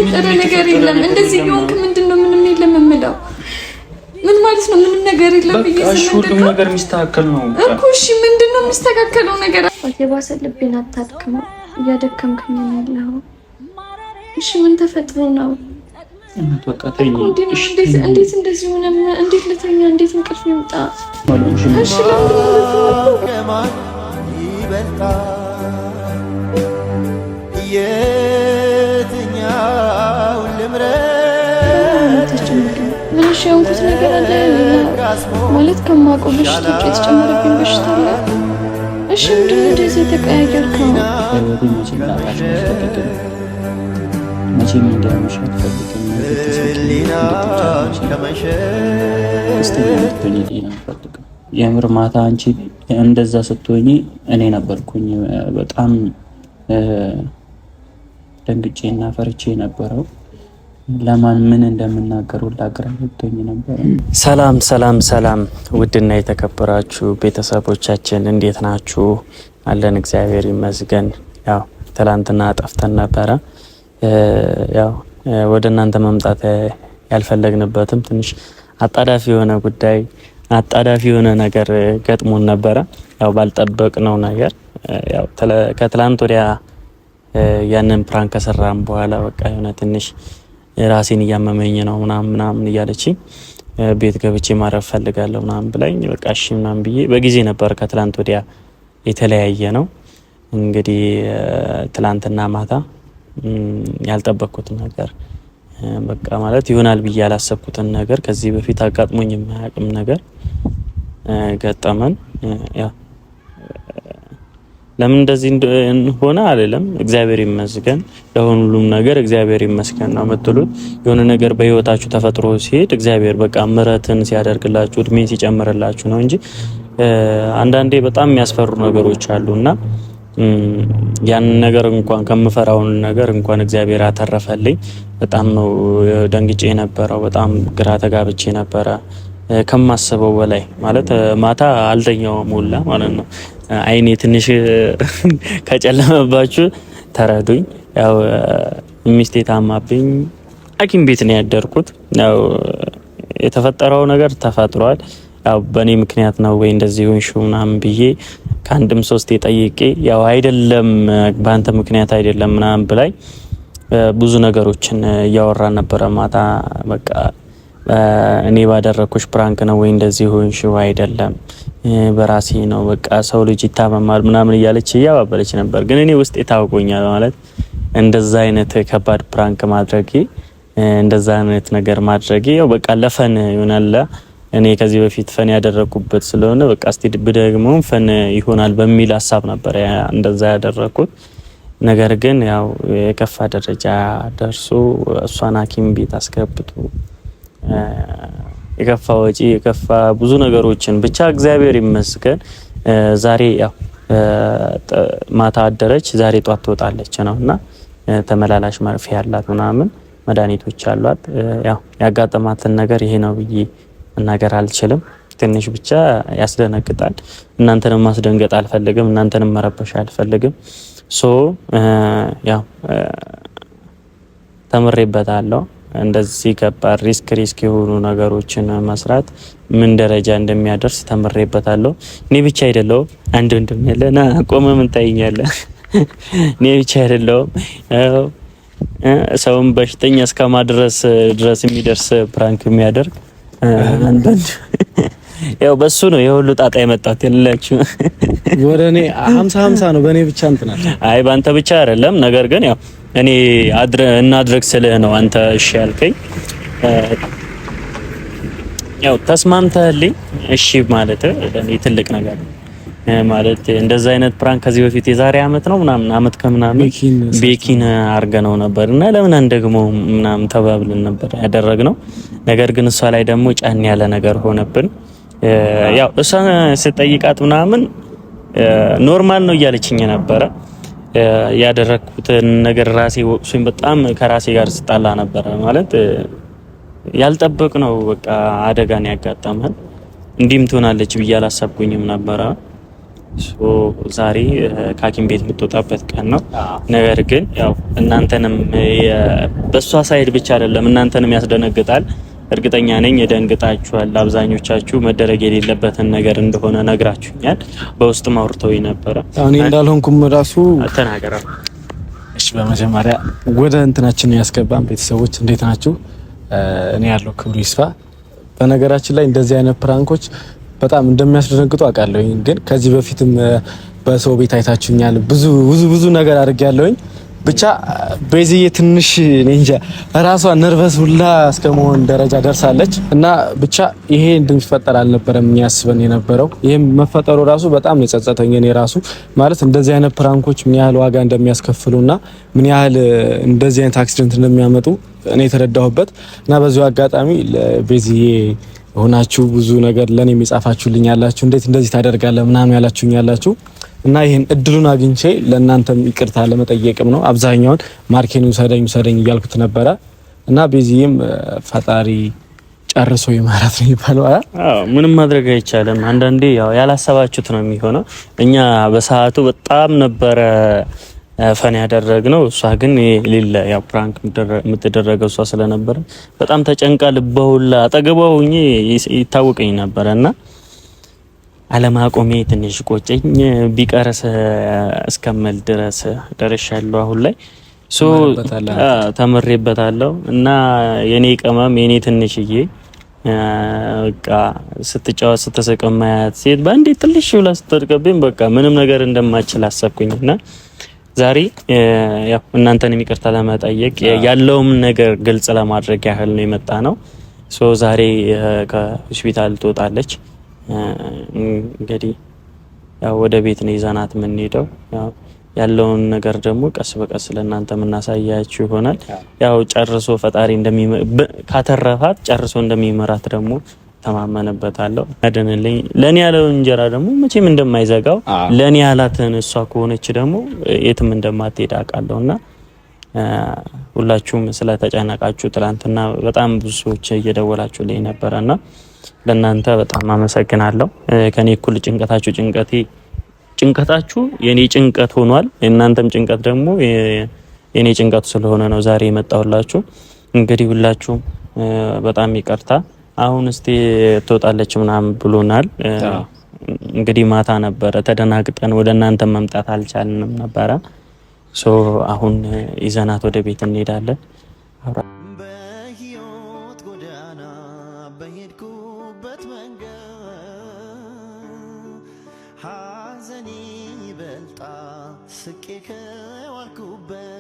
የተፈጠረ ነገር የለም። እንደዚህ ይሆንክ ምንድነው? ምንም የለም የምለው ምን ማለት ነው? ምንም ነገር የለም እሺ ሁሉም ነገር የሚስተካከል ነው እኮ። እሺ ምንድነው የሚስተካከለው ነገር? የባሰ ልቤን አታድክመው፣ እያደከምከኝ ነው ያለው። እሺ ምን ተፈጥሮ ነው? በቃ ተይኝ። እንዴት እንደዚህ ሆነ? እንዴት ልተኛ? እንዴት እንቅልፍ ይምጣ? እሺ ለምን የትኛው ልምረት ምንሽ የሆንኩት ነገር አለ ማለት ከማውቀው በሽታ ውጭ የተጨመረብኝ በሽታ አለ። እሺ ምንድነው እንደዚህ የተቀያየርከው? መቼም እንዲያመሽ አትፈልግም። የምር ማታ አንቺ እንደዛ ስትሆኚ እኔ ነበርኩኝ በጣም ደንግጬና ፈርቼ ነበረው። ለማን ምን እንደምናገር ሁላ ግራ ገብቶኝ ነበር። ሰላም ሰላም ሰላም! ውድና የተከበራችሁ ቤተሰቦቻችን እንዴት ናችሁ? አለን እግዚአብሔር ይመስገን። ያው ትላንትና ጠፍተን ነበረ። ያው ወደ እናንተ መምጣት ያልፈለግንበትም ትንሽ አጣዳፊ የሆነ ነገር ገጥሞን ነበረ። ያው ባልጠበቅነው ነገር ያው ከትላንት ወዲያ ያንን ፕራንክ ከሰራን በኋላ በቃ የሆነ ትንሽ ራሴን እያመመኝ ነው ምናምን እያለችኝ ቤት ገብቼ ማረፍ ፈልጋለሁ ምናምን ብላኝ በቃ እሺ ምናምን ብዬ በጊዜ ነበር ከትላንት ወዲያ የተለያየ ነው። እንግዲህ ትላንትና ማታ ያልጠበቅኩት ነገር በቃ ማለት ይሆናል ብዬ ያላሰብኩትን ነገር ከዚህ በፊት አጋጥሞኝ የማያውቅም ነገር ገጠመን። ያው ለምን እንደዚህ ሆነ አይደለም፣ እግዚአብሔር ይመስገን። ለሁሉም ነገር እግዚአብሔር ይመስገን ነው የምትሉት። የሆነ ነገር በህይወታችሁ ተፈጥሮ ሲሄድ እግዚአብሔር በቃ ምሕረትን ሲያደርግላችሁ እድሜ ሲጨምርላችሁ ነው እንጂ አንዳንዴ በጣም የሚያስፈሩ ነገሮች አሉና ያን ነገር እንኳን ከምፈራውን ነገር እንኳን እግዚአብሔር አተረፈልኝ። በጣም ነው ደንግጬ ነበረው። በጣም ግራ ተጋብቼ ነበረ ከማስበው በላይ ማለት ማታ አልተኛውም ሁላ ማለት ነው። አይኔ ትንሽ ከጨለመባችሁ ተረዱኝ። ያው ሚስቴ ታማብኝ ሐኪም ቤት ነው ያደርኩት። ያው የተፈጠረው ነገር ተፈጥሯል። ያው በእኔ ምክንያት ነው ወይ እንደዚህ ሆንሽው ምናምን ብዬ ከአንድም ሶስቴ ጠይቄ ያው አይደለም በአንተ ምክንያት አይደለም ምናምን ብላኝ ብዙ ነገሮችን እያወራን ነበረ ማታ። በቃ እኔ ባደረኩሽ ፕራንክ ነው ወይ እንደዚህ ሆንሽው አይደለም በራሴ ነው በቃ ሰው ልጅ ይታመማል ምናምን እያለች እያባበለች ነበር። ግን እኔ ውስጥ ታውቆኛል ማለት እንደዛ አይነት ከባድ ፕራንክ ማድረጌ እንደዛ አይነት ነገር ማድረጌ ያው በቃ ለፈን ይሆናል። እኔ ከዚህ በፊት ፈን ያደረኩበት ስለሆነ በቃ እስቲ ብደግመው ፈን ይሆናል በሚል ሐሳብ ነበር እንደዛ ያደረኩት። ነገር ግን ያው የከፋ ደረጃ ደርሶ እሷን ሐኪም ቤት አስገብቶ የከፋ ወጪ የከፋ ብዙ ነገሮችን ብቻ እግዚአብሔር ይመስገን ዛሬ ያው ማታ አደረች፣ ዛሬ ጧት ትወጣለች ነውና ተመላላሽ መርፌ ያላት ምናምን መድኃኒቶች አሏት። ያው ያጋጠማትን ነገር ይሄ ነው ብዬ መናገር አልችልም። ትንሽ ብቻ ያስደነግጣል። እናንተንም ማስደንገጥ አልፈልግም፣ እናንተንም መረበሽ አልፈልግም። ያው ተምሬበታለሁ። እንደዚህ ከባድ ሪስክ የሆኑ ነገሮችን መስራት ምን ደረጃ እንደሚያደርስ ተምሬበታለሁ። እኔ ብቻ አይደለሁም፣ አንድ ወንድም ያለና ቆመ ምን ታይኛለህ? እኔ ብቻ አይደለሁም፣ ሰውን በሽተኛ እስከማድረስ ድረስ የሚደርስ ፕራንክ የሚያደርግ አንዳንድ ያው በሱ ነው የሁሉ ጣጣ የመጣት የሌላችሁ ወደ እኔ 50 ነው በእኔ ብቻ እንትና። አይ ባንተ ብቻ አይደለም። ነገር ግን ያው እኔ እናድርግ ስልህ ነው አንተ እሺ ያልከኝ። ያው ተስማምተህልኝ እሺ ማለት ለኔ ትልቅ ነገር ነው። ማለት እንደዛ አይነት ፕራንክ ከዚህ በፊት የዛሬ አመት ነው ምናምን አመት ከምናምን ቤኪን አርገነው ነበርና ለምን አንደግሞ ምናምን ተባብለን ነበር ያደረግነው። ነገር ግን እሷ ላይ ደግሞ ጫን ያለ ነገር ሆነብን። ያው እሷ ስጠይቃት ምናምን ኖርማል ነው እያለችኝ ነበረ። ያደረኩትን ነገር ራሴ ወቅሶኝ በጣም ከራሴ ጋር ስጣላ ነበረ። ማለት ያልጠበቅነው በቃ አደጋን ያጋጠመን እንዲም ትሆናለች ብዬ አላሰብኩኝም ነበረ። ዛሬ ከሐኪም ቤት የምትወጣበት ቀን ነው። ነገር ግን ያው እናንተንም በሷ ሳይድ ብቻ አይደለም እናንተንም ያስደነግጣል። እርግጠኛ ነኝ የደንግጣችኋል። አብዛኞቻችሁ መደረግ የሌለበትን ነገር እንደሆነ ነግራችሁኛል። በውስጥ ማውርተው ነበረ። እኔ እንዳልሆንኩም ራሱ ተናገራ። እሺ በመጀመሪያ ወደ እንትናችን ያስገባን ቤተሰቦች እንዴት ናችሁ? እኔ ያለው ክብሩ ይስፋ። በነገራችን ላይ እንደዚህ አይነት ፕራንኮች በጣም እንደሚያስደነግጡ አውቃለሁኝ። ግን ከዚህ በፊትም በሰው ቤት አይታችሁኛል። ብዙ ነገር አድርጌያለሁኝ። ብቻ በዚህ ትንሽ እንጃ ራሷ ነርቨስ ሁላ እስከመሆን ደረጃ ደርሳለች። እና ብቻ ይሄ እንደሚፈጠር አልነበረም የሚያስበን የነበረው። ይሄም መፈጠሩ ራሱ በጣም የጸጸተኝ እኔ ራሱ ማለት እንደዚህ አይነት ፕራንኮች ምን ያህል ዋጋ እንደሚያስከፍሉና ምን ያህል እንደዚህ አይነት አክሲደንት እንደሚያመጡ እኔ የተረዳሁበት እና በዚሁ አጋጣሚ ለቤዚዬ ሆናችሁ ብዙ ነገር ለኔ የሚጻፋችሁልኝ ያላችሁ እንዴት እንደዚህ ታደርጋለህ ምናምን ያላችሁኝ ያላችሁ እና ይሄን እድሉን አግኝቼ ለእናንተም ይቅርታ ለመጠየቅም ነው። አብዛኛውን ማርኬን ውሰደኝ እያልኩት ነበረ እና ቤዚዬም ፈጣሪ ጨርሶ ይማራት ነው ይባለው። ምንም ማድረግ አይቻልም። አንዳንዴ ያው ያላሰባችሁት ነው የሚሆነው። እኛ በሰዓቱ በጣም ነበረ ፈን ያደረግነው። እሷ ግን ሌላ ያው ፕራንክ የምትደረገው እሷ ስለነበረ በጣም ተጨንቃ ልበውላ አጠገቧ ሆኜ ይታወቀኝ ነበረና አለማቆሜ ትንሽ ቆጨኝ። ቢቀርስ እስከመል ድረስ ደርሻለሁ። አሁን ላይ ተምሬበታለሁ እና የኔ ቅመም የኔ ትንሽዬ በቃ ስትጫወት ስትስቅ ማያት ሴት በአንዴ ትልሽ ብላ ስትወድቅብኝ በቃ ምንም ነገር እንደማችል አሰብኩኝና ዛሬ ያው እናንተን ይቅርታ ለመጠየቅ ያለውም ነገር ግልጽ ለማድረግ ያህል ነው የመጣ ነው። ዛሬ ከሆስፒታል ትወጣለች። እንግዲህ ያው ወደ ቤት ነው ይዘናት የምንሄደው። ያለውን ነገር ደግሞ ቀስ በቀስ ለእናንተ የምናሳያችሁ ይሆናል። ያው ጨርሶ ፈጣሪ ካተረፋት ጨርሶ እንደሚመራት ደግሞ ተማመንበታለሁ። ያደንልኝ ለኔ ያለው እንጀራ ደግሞ መቼም እንደማይዘጋው ለኔ ያላትን እሷ ከሆነች ደግሞ የትም እንደማትሄድ አውቃለሁና ሁላችሁም ስለተጨነቃችሁ ትላንትና በጣም ብዙ ሰዎች እየደወላችሁልኝ ነበርና ለእናንተ በጣም አመሰግናለሁ። ከኔ እኩል ጭንቀታችሁ የኔ ጭንቀት ሆኗል። የእናንተም ጭንቀት ደግሞ የኔ ጭንቀት ስለሆነ ነው ዛሬ የመጣሁላችሁ። እንግዲህ ሁላችሁም በጣም ይቅርታ። አሁን እስቲ ትወጣለች ምናምን ብሎናል። እንግዲህ ማታ ነበረ ተደናግጠን ወደ እናንተ መምጣት አልቻልንም ነበረ። አሁን ይዘናት ወደ ቤት እንሄዳለን። በህይወት ጎዳና በሄድኩበት መንገድ ሐዘኔ ይበልጣ ስቄ ከዋልኩበት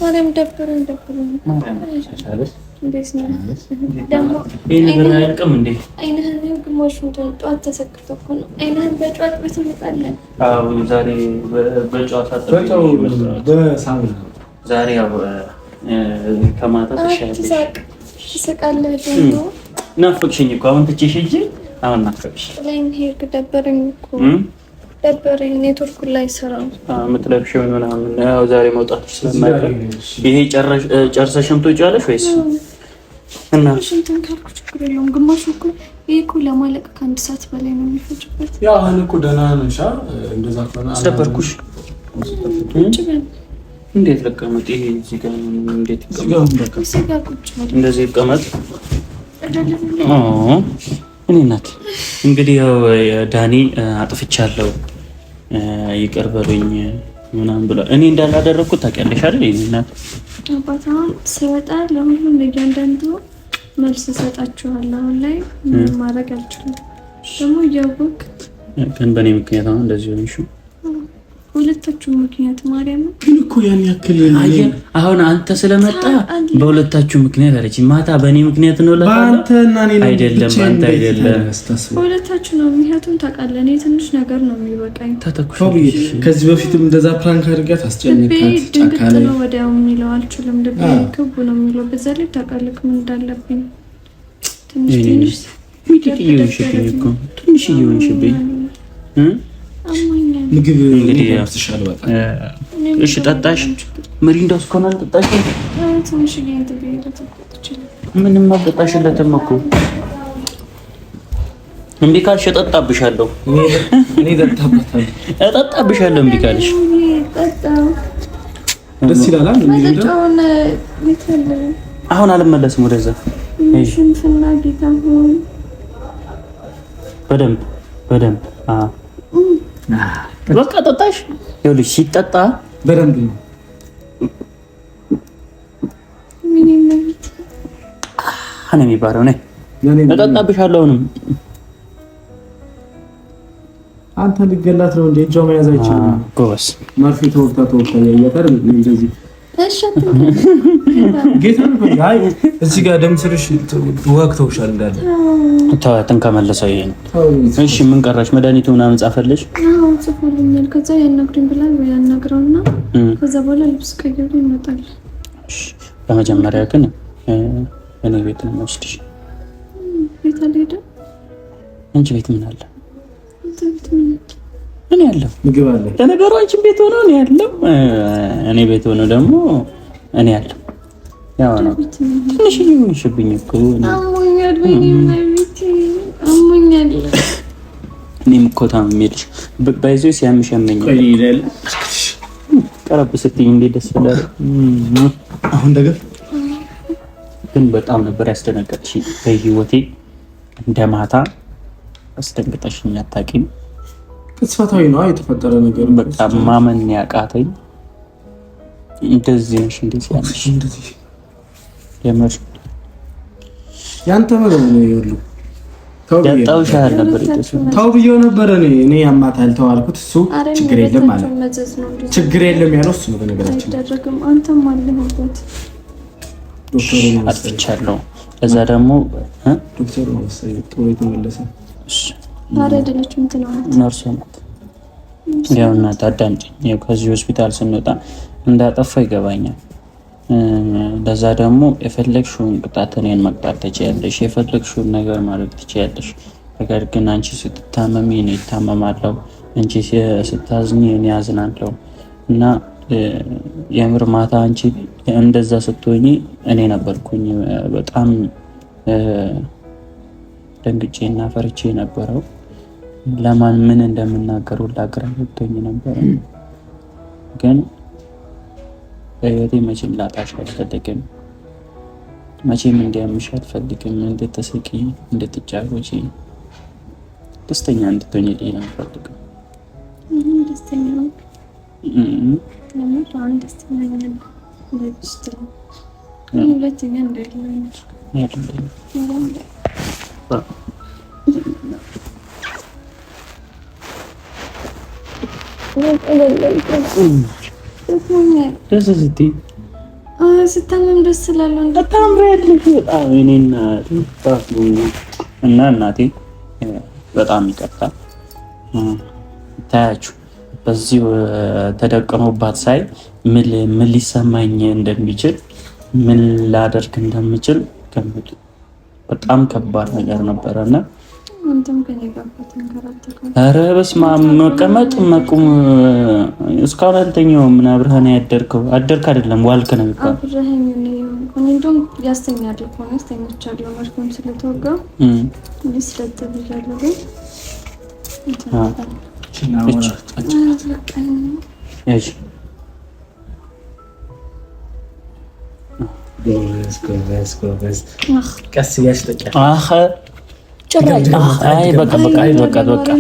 ማርያም ደብረኝ እንዴት ነው ደግሞ አይንህን ግማሹን ጠዋት ተሰክቶ እኮ ነው። አይንህን በጨዋት በትምጣለን። አዎ ዛሬ በጨዋት አጥተው በሳሙና ዛሬ ያው ከማታ ተሻለሽ ትስቃለህ። ደግሞ ናፍቅሽኝ እኮ አሁን ትቼሽ ሂጂ። አሁን ናፍቅሽ ላይም ሄድክ ደበረኝ እኮ ደበረኝ። ኔትወርኩ ላይ ሰራው የምትለብሽው ምናምን ያው ዛሬ መውጣትሽ ስለማይቀር ይሄ ጨርሰሽም ትወጪዋለሽ ወይስ እና ሽንትን ካልኩ ችግር የለውም። ግማሹ እኮ ይሄ እኮ ለማለቅ ከአንድ ሰዓት በላይ ነው የሚፈጅበት። ያው አሁን እኮ ደህና ነሽ። እንደዛ ከሆነ አስደበርኩሽ። እንዴት ልቀመጥ? ይሄ እዚህ ጋር እንዴት ይቀመጥ? እዚህ ጋር ቁጭ በል። እንደዚህ ይቀመጥ። እኔ እናት እንግዲህ ያው ዳኒ አጥፍቻለሁ ይቅር በሉኝ ምናምን ብሎ እኔ እንዳላደረኩት ታውቂያለሽ አይደል? እኔ እናት አባታውን ስወጣ ለሁሉም ለእያንዳንዱ መልስ እሰጣችኋለሁ። አሁን ላይ ምንም ማድረግ አልችልም። ደግሞ እያወቅ ግን በእኔ ምክንያት አሁን እንደዚህ ሆንሽው ሁለታችሁም ምክንያት ማርያም ግን እኮ ያን ያክል አሁን አንተ ስለመጣ በሁለታችሁ ምክንያት አለች። ማታ በእኔ ምክንያት ነው ለአንተና እኔ አይደለም፣ አንተ አይደለም ሁለታችሁ ነው። ምክንያቱም ታውቃለህ እኔ ትንሽ ነገር ነው የሚበቃኝ። ተተኩሽ ከዚህ በፊትም እንደዛ ፕራንክ አድርጋት አስጨነቃት። ጫካለ ነው ወዲያው የሚለው አልችልም። ልብ ክቡ ነው የሚለው። በዛ ላይ ታውቃለህ ምን እንዳለብኝ ትንሽ ትንሽ ይሆንሽብኝ ምግብ እንግዲህ ያፍስሻል በጣም እሺ። ጠጣሽ? ምሪንዳው እስከሆነ አልጠጣሽ? ትንሽ ይሄን ተበይታ ተቆጥቼ ምንም አልጠጣሽለትም እኮ እምቢ ካልሽ እጠጣብሻለሁ። እኔ እጠጣብሻለሁ እምቢ ካልሽ። ደስ ይላል። አሁን አልመለስም ወደዛ። ሽንፍና ጌታ ሆይ በደንብ በቃ ጠጣሽ። ይኸውልሽ ሲጠጣ በደንብ ነው የሚባለው። ነይ እጠጣብሻለሁ። አሁንም አንተ ሊገላት ነው እንዴ? እጇ መያዝ አይቻልም። ጎበስ መርፌ ተወቅታ ያያታል እንደዚህ። እሺ ጌታ ነው። አይ እዚህ ጋር ደም ስርሽ ወቅተውሻል እንዳለ ተዋትን ከመለሰው ይሄ ነው። እሺ ምን ቀራሽ? መድኃኒቱ ምናምን ጻፈልሽ? አዎ ጽፎልኛል። ከዛ ያናግሩኝ ብላ ያናግረውና ከዛ በኋላ ልብስ ቀይሮ ይመጣል። እሺ በመጀመሪያ ግን እኔ ቤት ነው የምወስድሽ። ቤት አልሄድም። አንቺ ቤት ምን አለ? እኔ ያለው ምግብ አለ። ለነገሩ አንቺ ቤት ሆኖ እኔ ያለው እኔ ቤት ሆኖ ደግሞ እኔ ያለው ያው ነው። ትንሽ ይሽብኝ እኮ አሞኛል። ወይኔ ቤት አሞኛል። እኔም እኮ ታምሜልሽ ባይዞ ሲያምሸመኝ ይላል። ቀረብ ስትይ እንዴት ደስ ይላል። አሁን ደግሞ ግን በጣም ነበር ያስደነገጥሽኝ። በህይወቴ እንደማታ አስደንግጠሽኝ አታውቂም። ቅጽበታዊ ነው የተፈጠረ ነገር። በጣም ማመን ያቃተኝ። እንደዚህ ነሽ እንዴ ሲያምሽ እንደዚህ የምር ያንተ ምን ነው ይሉ ያጣውሻል ነበር የተሰማ ታው ብዬው ነበር። እኔ ያማታል ተዋልኩት። እሱ ችግር የለም ማለት ችግር የለም ያለው እሱ ነው። በነገራችን አይደረግም። አንተም አለህበት ዶክተሩ አጥፍቻለሁ። ከዛ ደግሞ ዶክተሩ ወሰይ ጥሩ የተመለሰ ታረደለች እንትን ነው ነርሱ ናት። ያውና ታዳምጪኝ። ከዚህ ሆስፒታል ስንወጣ እንዳጠፋ ይገባኛል። ለዛ ደግሞ የፈለግሽውን ቅጣት እኔን መቅጣት ትችያለሽ፣ የፈለግሽውን ነገር ማድረግ ትችያለሽ። ነገር ግን አንቺ ስትታመሚ እኔ እታመማለሁ፣ አንቺ ስታዝኝ እኔ አዝናለሁ። እና የምር ማታ አንቺ እንደዛ ስትሆኚ እኔ ነበርኩኝ በጣም ደንግጬ እና ፈርቼ ነበረው። ለማን ምን እንደምናገር ሁላ ግራ ገብቶኝ ነበረ። ግን በህይወቴ መቼም ላጣሽ አልፈልግም። መቼም እንዲያምሽ አልፈልግም። እንድትስቂ፣ እንድትጫወቺ፣ ደስተኛ እንድትሆኚልኝ ነው የምፈልገው። ደስተኛ ነው ለምን ደስተኛ ነው? ሁለተኛ ደስ ስትይ ስታመም ደስ ስላለው ታምሪያለሽ በጣም እና እናቴ በጣም ይቀርታል። ታያችሁ በዚህ ተደቅኖባት ሳይ ምን ሊሰማኝ እንደሚችል ምን ላደርግ እንደምችል ገምቱ። በጣም ከባድ ነገር ነበረና አንተም ከኔ ጋር ተንከራተከው። ኧረ በስመ አብ መቀመጥ መቁም እስካሁን አልተኛውም። ምን አብረኸኝ ያደርከው አደርክ አይደለም ዋልክ ነው የሚባለው። አብረኸኝ ነው እንደውም ያስተኛል እኮ ነው ያስተኛቻለሁ። መርኩም ስለተወጋ ስለተብያለሁ ግን ቀስ ያስጠቃ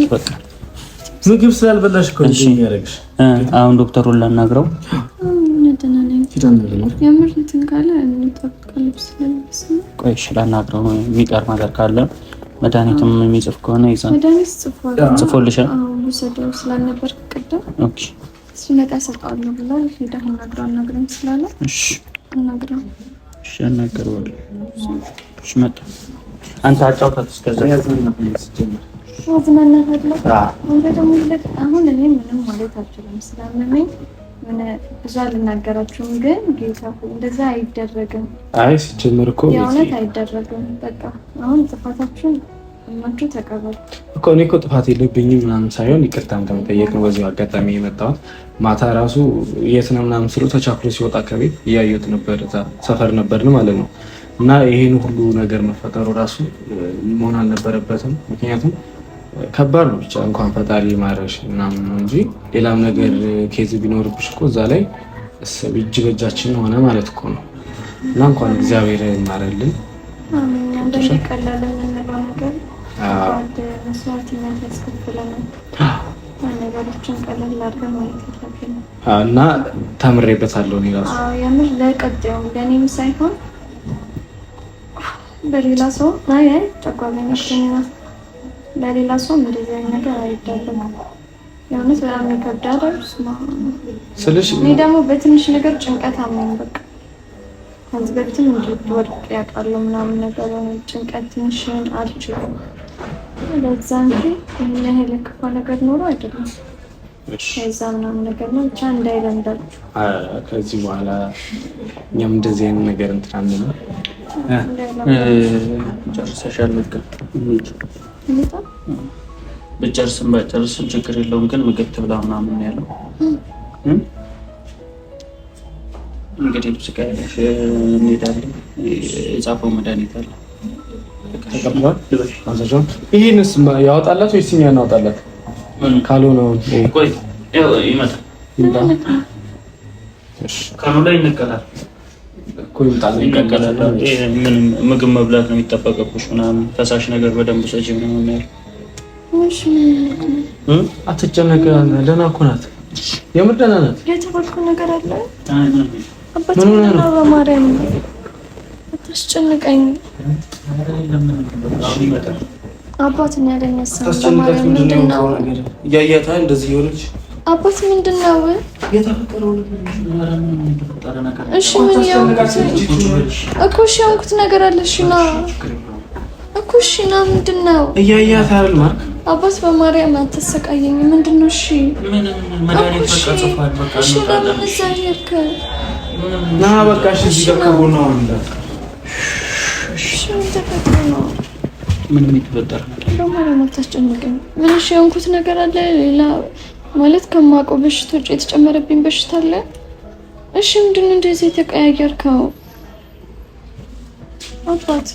በቃ ምግብ ስላልበላሽ እኮ እንዴ ያረግሽ። አሁን ዶክተሩን ላናግረው። ቆይ እሺ ላናግረው። የሚቀር ነገር ካለ መድኃኒትም የሚጽፍ ከሆነ ይዘን ጽፎልሻል። ወሰደው ስላልነበር ቅድም ኦኬ ሲመጣ ሰጣለሁ ብላ ሄደህ አናግረን ስላለ እሺ አናግረው። እሺ አናግረዋለሁ። እሺ መጣ አንተ አጫውታት እስከዛ አሁን እኔ ምንም ማለት አልችልም ስላመመኝ ምን ብዙ አልናገራችሁም። ግን ጌታ እንደዛ አይደረግም። አይ ሲጀመር እኮ የእውነት አይደረግም። በቃ አሁን ጥፋታችሁን እናንተ ተቀበሉ እኮ። እኔ እኮ ጥፋት የለብኝም ምናምን ሳይሆን ይቅርታም ከመጠየቅ ነው በዚሁ አጋጣሚ የመጣሁት። ማታ ራሱ የት ነው ምናምን ስለው ተቻክሎ ሲወጣ ከቤት እያየሁት ነበር። እዛ ሰፈር ነበርን ማለት ነው። እና ይሄን ሁሉ ነገር መፈጠሩ ራሱ መሆን አልነበረበትም። ምክንያቱም ከባድ ነው። ብቻ እንኳን ፈጣሪ ማረሽ ምናምን ነው እንጂ ሌላም ነገር ኬዝ ቢኖርብሽ እኮ እዛ ላይ እጅ በእጃችን ሆነ ማለት እኮ ነው። እና እንኳን እግዚአብሔር ይማረልን። እንደዚህ ቀላል የምንለው ነገር መስዋዕትነት ያስከፍለናል። ነገሮችን ቀለል አድርገን ማየት የለብንም። እና ተምሬበታለሁ እኔ ራሱ የምር ለቀጣዩም ለእኔም ሳይሆን በሌላ ሰው ናይ ጨጓራዬን ነክቶኛል። ለሌላ ሰው እንደዚህ አይነት ነገር አይደለም። የእውነት በጣም ይከብዳል። ስልሽ እኔ ደግሞ በትንሽ ነገር ጭንቀት አመኝ። በቃ ከዚህ በፊትም እንድትወድቅ ያውቃለሁ ምናምን ነገር ጭንቀት ትንሽን አልችልም። ለዛ እንጂ ይህን ያህል የከፋ ነገር ኖሮ አይደለም። ከዛ ምናምን ነገር ነው ብቻ እንዳይለምዳችሁ። ከዚህ በኋላ እኛም እንደዚህ አይነት ነገር እንትን አንልም። ጨርሰሻል? ብጨርስም ባጨርስም ችግር የለውም፣ ግን ምግብ ትብላ ምናምን ያለው እንግዲህ ልብስ ቀያለሽ እንሄዳለን። የጻፈው መድኃኒት አለ ተቀብሏል። ይህንስ ያወጣላት ወይስ እኛ እናወጣላት? ካልሆነ ቆይ ይመጣል። ካኑ ላይ ይነቀላል እኮ ይመጣል። ይነቀላል። ምንም ምግብ መብላት ነው የሚጠበቅብሽ ምናምን። ፈሳሽ ነገር በደንብ ሰጪ ምናምን ያለው። እሺ አትጨነቅ። ደህና እኮ ናት። የምር ደህና ናት። የተባልኩ ነገር አለ አባቴ ነው። በማርያም አታስጨንቀኝ። አባት ነው ያለኝ። በማርያም ምንድን ነው እያያታ እንደዚህ የሆነች አባት ምንድን ነው የተፈጠረው ነገር? እሺ ምን ያውቁት እኮ እሺ ያውቁት ነገር አለ። እሺ ና እኮ እሺ ና ምንድን ነው እያያታ አይደል ማርክ? አባት በማርያም አትሰቃየኝ። ምንድን ነው? እሺ መድኃኒት በቃ ጽፏል። በቃ እሺ ለምን እዛ ሄድክ? ና በቃ እሺ እዚህ ጋር ከቦና ወንዳ እሺ ምን ተፈጠረ ነው? ምንም የተፈጠረ ነገር በማርያም አታስጨንቀኝ። ምን እሺ ያንኩት ነገር አለ ሌላ ማለት ከማውቀው በሽታዎች የተጨመረብኝ በሽታ አለ። እሺ ምንድን ነው እንደዚህ የተቀያየርከው? አባት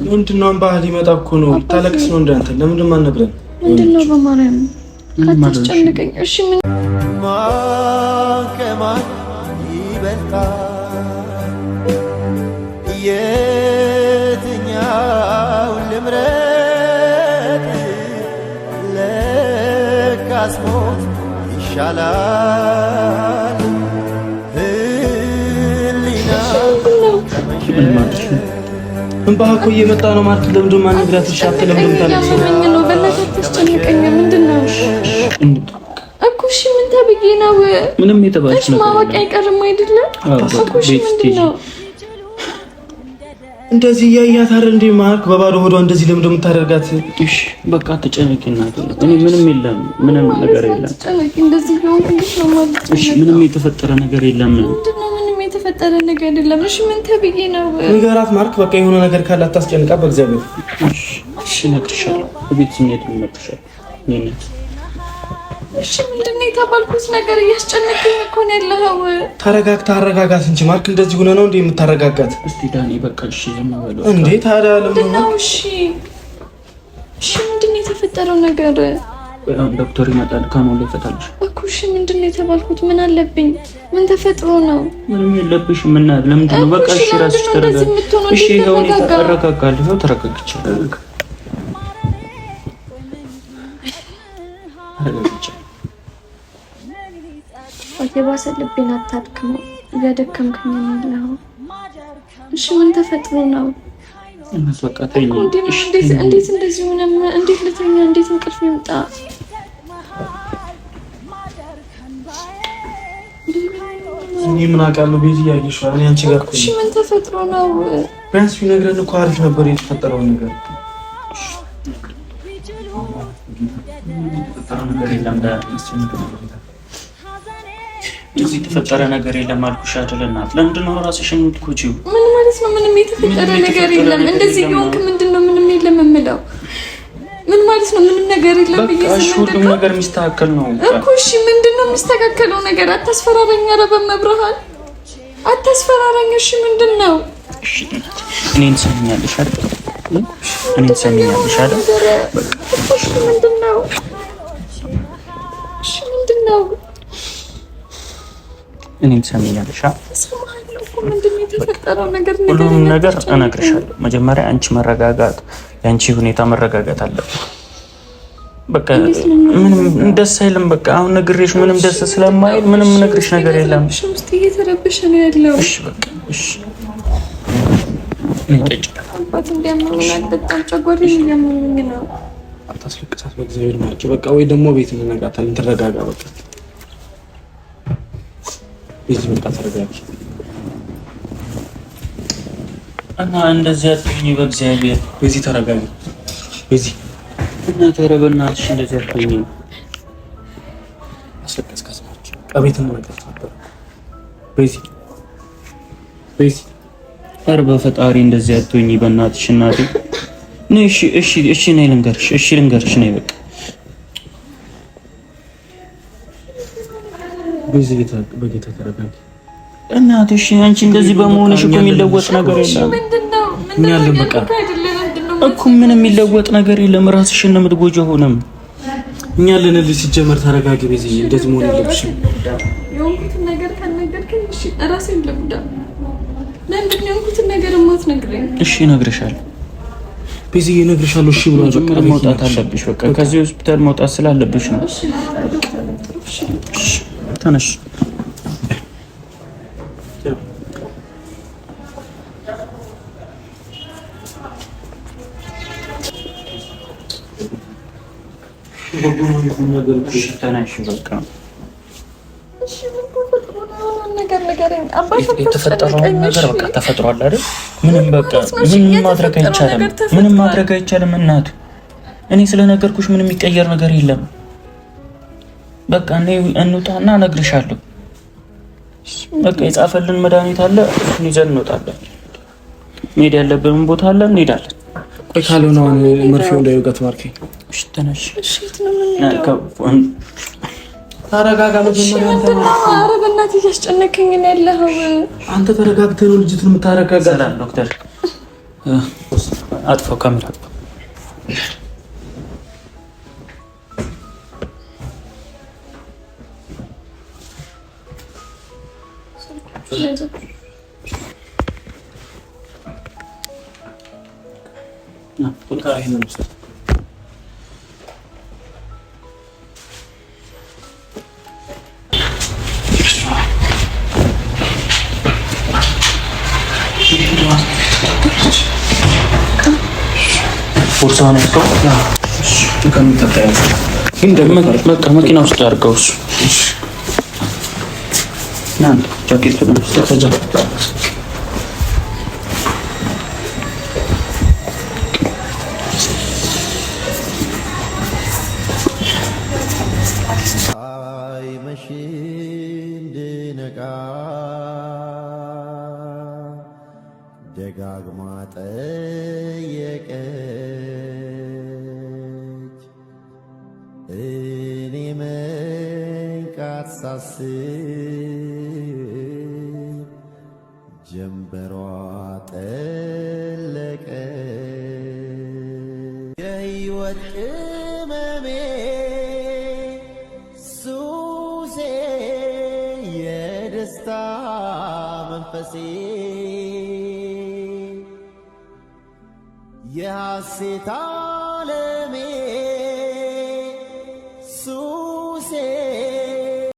ምንድን ነው ባህል ይመጣ እኮ ነው። ታለቅስ ነው እንዳንተ ለምንድን ማን ነግረን? ምንድን ነው በማርያም አታስጨንቀኝ። እሺ ምን ከማን ይበልጣል? የትኛው ልምረጥ? ለካስ ሞት ይሻላል። ህሊና እንባህ እኮ እየመጣ ነው ማለት ለምንድን ማን ነግራት? እሺ አትለምድም ታለቅስ ነው። በእናትህ አታስጨንቀኝ። ምንድን ነው እኮ እሺ ምን ተብዬ ነው? ምንም የተባለች ነገር ማወቅ አይቀርም አይደለም እኮ እሺ ምንድን ነው እንደዚህ እያያት አይደል እንዴ ማርክ? በባዶ ሆዷ እንደዚህ ለምን እንደምታደርጋት? እሺ በቃ ተጨነቂና እኔ ምንም የለም፣ ምንም ነገር የለም። ተጨነቂ እንደዚህ ነው እንዴት ነው ማለት? እሺ ምንም የተፈጠረ ነገር የለም። ምንድን ነው ምንም የተፈጠረ ነገር የለም። እሺ ምን ተብዬ ነው? ንገራት ማርክ። በቃ የሆነ ነገር ካለ አታስጨንቃ በእግዚአብሔር። እሺ እነግርሻለሁ። ቤት ስንሄድ እነግርሻለሁ። እሺ ምንድን ነው የተባልኩት ነገር? እያስጨነቀኝ እኮ ነው ያለኸው። ተረጋግታ አረጋጋት እንጂ ማርክ። እንደዚህ ሆነ ነው እንዴ የምታረጋጋት? እስቲ ዳኒ በቃ እሺ ዝም በለው እንዴ ታዲያ ለምን ነው? እሺ እሺ ምንድን ነው የተፈጠረው ነገር? ዶክተር ይመጣል ካኑ ላይ ፈታልሽ እኮ። እሺ ምንድን ነው የተባልኩት? ምን አለብኝ? ምን ተፈጥሮ ነው? ምንም የለብሽም። ምን ለምንድን ነው? በቃ እሺ ራስሽ ተረጋጋ። እሺ ይሁን ተረጋጋለሁ። ተረጋግቻለሁ። የባሰልብኝ አታድክመው። እያደከምከኝ ነው ያለኸው። እሺ ምን ተፈጥሮ ነው? በቃ ተይኝ። እንዴት እንደዚህ ሆነ? እንዴት ልተኛ? እንዴት እንቅልፍ ይምጣ? እኔ ምን አውቃለሁ? ቤት እያየሽ እኔ አንቺ ጋር እኮ። እሺ ምን ተፈጥሮ ነው? ቢያንስ ቢነግረን እኮ አሪፍ ነበር የተፈጠረው ነገር። እዚህ የተፈጠረ ነገር የለም አልኩሽ አይደል እናት? ለምንድን ነው ራስሽን የምትጎጂው? ምን ማለት ነው? ምንም የተፈጠረ ነገር የለም። እንደዚህ የሆንክ ምንድን ነው ምንም የለም የምለው? ምን ማለት ነው? ምንም ነገር የለም ብዬሽ ሁሉም ነገር የሚስተካከል ነው እኮ። እሺ ምንድን ነው የሚስተካከለው ነገር? አታስፈራራኝ። ኧረ በመብርሃን አታስፈራራኝ። እሺ ምንድን ነው? እኔን ሰምኛለሽ አይደል? እኔን ሰምኛለሽ አይደል? ምንድነው? ምንድነው? እኔን ሰምኛለሽ አይደል? ምንድነው የተፈጠረው ነገር? ሁሉንም ነገር እነግርሻለሁ። መጀመሪያ አንቺ መረጋጋት፣ የአንቺ ሁኔታ መረጋጋት አለበት። በቃ ምንም ደስ አይልም። በቃ አሁን ነግሬሽ ምንም ደስ ስለማይል ምንም ነግሬሽ ነገር የለም። ውስጥ እየተረበሸ ነው ያለው። እሺ በቃ እሺ። አባት እንዲያመኝ በጣም ጨጓራዬ እያመመኝ ነው። አታስለቅሳት በእግዚአብሔር ናቸው። በቃ ወይ ደግሞ ቤት እንነጋታለን። ተረጋጋ በቃ ቤት በቃ ተረጋጋ። እና እንደዚህ አትሁኚ በእግዚአብሔር። በዚህ ተረጋጋ በዚህ እና ተረበናትሽ እንደዚህ አትሁኚ። አስለቅስካት ናቸው። በቃ ቤት እንነጋት ነበር በዚህ ኧረ በፈጣሪ እንደዚህ አትሁኚ በእናትሽ እናቴ። ነይ እሺ ነይ ልንገርሽ ነይ በቃ በጌታ ተረጋጊ እናትሽ። አንቺ እንደዚህ በመሆንሽ እኮ የሚለወጥ ነገር የለም እኮ ምንም የሚለወጥ ነገር የለም። ራስሽን ነው የምትጎጂው። አሁንም እኛ ልንልሽ ሲጀመር ተረጋጊ። በዚህ እንደዚህ መሆን የለብሽም። የሆንኩትን ነገር ካልነገርከኝ እሺ እራሴን ልጉዳ። ለምንድን ነው የሆንኩትን ነገር የማትነግረኝ? እሺ እነግርሻለሁ በዚህ እነግርሻለሁ። እሺ ብሎ በቃ መውጣት አለብሽ። በቃ ከዚህ ሆስፒታል መውጣት ስላለብሽ ነው። ተነሽ የተፈጠረውን ነገር በቃ ተፈጥሯል አይደል? ምንም በቃ ምንም ማድረግ አይቻልም። እናቱ እኔ ስለነገርኩሽ ምንም የሚቀየር ነገር የለም። በቃ እኔ እንውጣና እነግርሻለሁ። በቃ የጻፈልን መድኃኒት አለ፣ እሱን ይዘን እንወጣለን። መሄድ ያለብን ቦታ አለ፣ እንሄዳለን። ቆይ ካልሆነ አሁን መርፌው እንዳይወጋት ማርኬ። እሺ ተነሽ። ተረጋጋ። መጀመሪያ አንተ ኧረ በእናትህ እያስጨነቀኝ ነው ያለኸው። አንተ ተረጋግተህ ነው ልጅቱን የምታረጋጋት። ሰላም ዶክተር፣ አጥፋው ካሜራ። ቦርሳውን በቃ መኪና ውስጥ አድርገው። እሱ ጃኬት ደጋግማ ጠየቀች። እኔ መንቃት ሳስብ ጀንበሯ ጠለቀ። የሕይወት ቅመሜ ሱሴ የደስታ መንፈሴ የሐሴት ዓለሜ